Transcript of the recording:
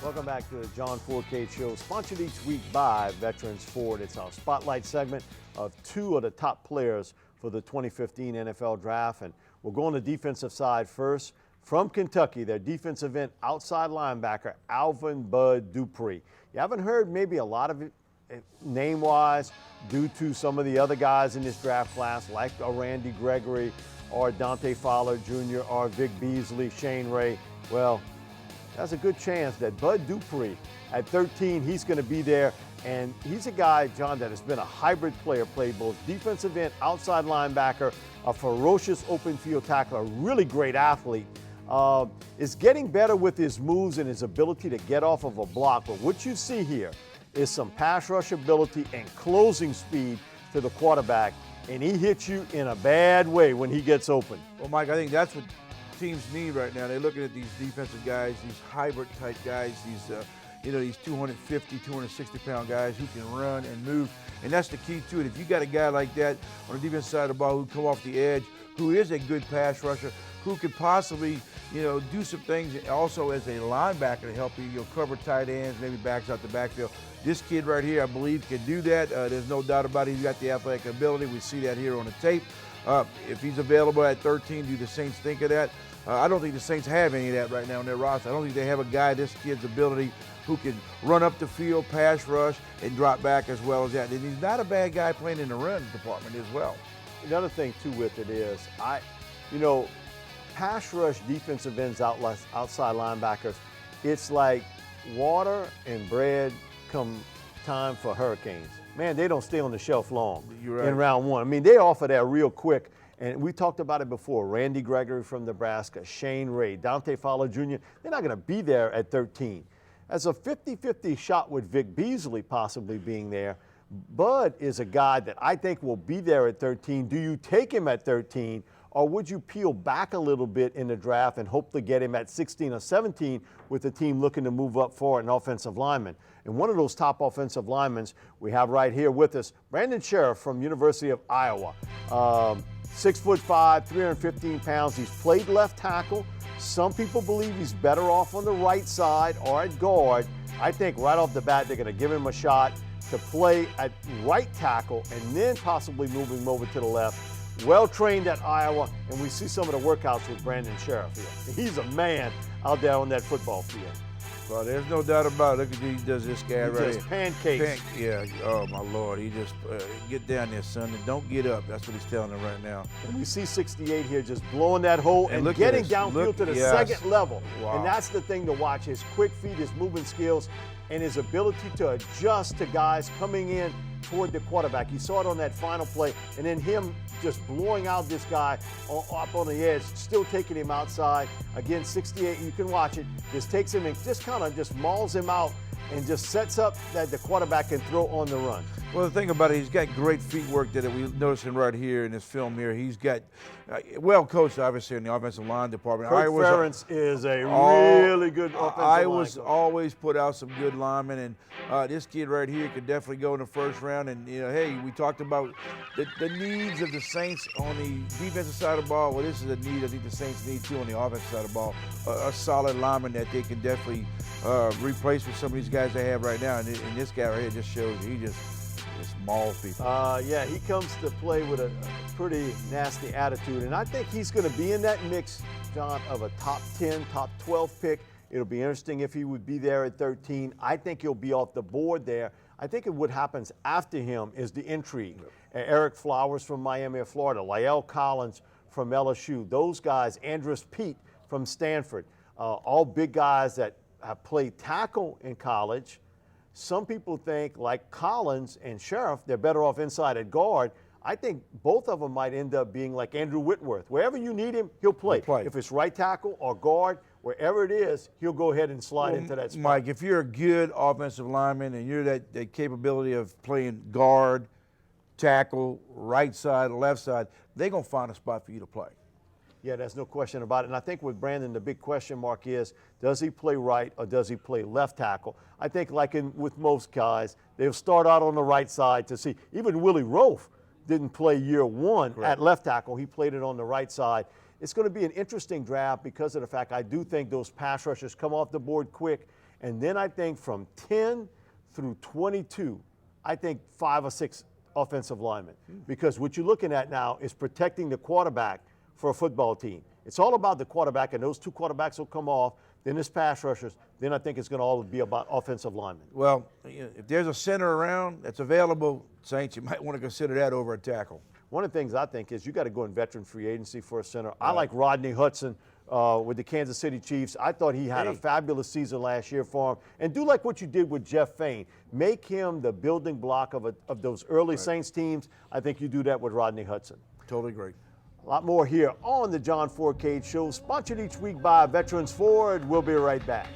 Welcome back to the John Fourcade Show, sponsored each week by Veterans Ford. It's our spotlight segment of two of the top players for the 2015 NFL Draft. And we'll go on the defensive side first. From Kentucky, their defensive end outside linebacker, Alvin Bud Dupree. You haven't heard maybe a lot of it name-wise due to some of the other guys in this draft class, like a Randy Gregory or Dante Fowler Jr. or Vic Beasley, Shane Ray. Well, there's a good chance that Bud Dupree, at 13, he's going to be there. And he's a guy, John, that has been a hybrid player, played both defensive end, outside linebacker, a ferocious open field tackler, a really great athlete. Is getting better with his moves and his ability to get off of a block. But what you see here is some pass rush ability and closing speed to the quarterback. And he hits you in a bad way when he gets open. Well, Mike, I think that's what teams need right now. They're looking at these defensive guys, these hybrid type guys, these 250, 260-pound guys who can run and move. And that's the key to it. If you got a guy like that on the defense side of the ball who come off the edge, who is a good pass rusher, who could possibly, do some things also as a linebacker to help you, cover tight ends, maybe backs out the backfield. This kid right here, I believe, can do that. There's no doubt about it. He's got the athletic ability. We see that here on the tape. If he's available at 13, do the Saints think of that? I don't think the Saints have any of that right now on their roster. I don't think they have a guy this kid's ability who can run up the field, pass rush, and drop back as well as that. And he's not a bad guy playing in the run department as well. Another thing, too, with it is, pass rush defensive ends, outside linebackers, it's like water and bread come time for hurricanes. Man, they don't stay on the shelf long. You're right. In round one. I mean, they offer that real quick. And we talked about it before. Randy Gregory from Nebraska, Shane Ray, Dante Fowler Jr., they're not going to be there at 13. As a 50-50 shot with Vic Beasley possibly being there, Bud is a guy that I think will be there at 13. Do you take him at 13, or would you peel back a little bit in the draft and hope to get him at 16 or 17 with the team looking to move up for an offensive lineman? And one of those top offensive linemen we have right here with us, Brandon Scherff from University of Iowa. 6'5", 315 pounds. He's played left tackle. Some people believe he's better off on the right side or at guard. I think right off the bat they're going to give him a shot to play at right tackle and then possibly moving him over to the left. Well trained at Iowa, and we see some of the workouts with Brandon Scherff here. He's a man out there on that football field. Well, there's no doubt about it. Look at he does this guy right here. Pancakes. Yeah, oh my Lord. He just, get down there, son, and don't get up. That's what he's telling him right now. And we see 68 here just blowing that hole and getting downfield to the second level. Wow. And that's the thing to watch, his quick feet, his movement skills, and his ability to adjust to guys coming in toward the quarterback. You saw it on that final play, and then him just blowing out this guy up on the edge, still taking him outside. Again, 68, you can watch it, just takes him and just kind of just mauls him out and just sets up that the quarterback can throw on the run. Well, the thing about it, he's got great feet work that we're noticing right here in this film here. He's got well coached, obviously, in the offensive line department. Kirk Ferentz is a really good offensive line Iowa's coach. Always put out some good linemen, and this kid right here could definitely go in the first round. And, hey, we talked about the needs of the Saints on the defensive side of the ball. Well, this is a need I think the Saints need, too, on the offensive side of the ball. A solid lineman that they can definitely replace with some of these guys they have right now. And this guy right here just shows he just mauls people. Yeah, he comes to play with a pretty nasty attitude, and I think he's going to be in that mix, John, of a top 10, top 12 pick. It'll be interesting if he would be there at 13. I think he'll be off the board there. I think what happens after him is the intrigue. Eric Flowers from Miami of Florida, La'el Collins from LSU, those guys, Andrus Peat from Stanford, all big guys that have played tackle in college. Some people think, like Collins and Scherff, they're better off inside at guard. I think both of them might end up being like Andrew Whitworth. Wherever you need him, he'll play. If it's right tackle or guard, wherever it is, he'll go ahead and slide into that spot. Mike, if you're a good offensive lineman and you're that capability of playing guard, tackle, right side, left side, they're going to find a spot for you to play. Yeah, there's no question about it. And I think with Brandon, the big question mark is, does he play right or does he play left tackle? I think like with most guys, they'll start out on the right side to see. Even Willie Roaf didn't play year one at left tackle. He played it on the right side. It's going to be an interesting draft because of the fact I do think those pass rushers come off the board quick. And then I think from 10 through 22, I think 5 or 6 offensive linemen. Because what you're looking at now is protecting the quarterback for a football team. It's all about the quarterback, and those 2 quarterbacks will come off. Then it's pass rushers. Then I think it's going to all be about offensive linemen. Well, if there's a center around that's available, Saints, you might want to consider that over a tackle. One of the things I think is you got to go in veteran free agency for a center. I like Rodney Hudson with the Kansas City Chiefs. I thought he had a fabulous season last year for him. And do like what you did with Jeff Fain. Make him the building block of those early Saints teams. I think you do that with Rodney Hudson. Totally agree. A lot more here on the John Fourcade Show, sponsored each week by Veterans Ford. We'll be right back.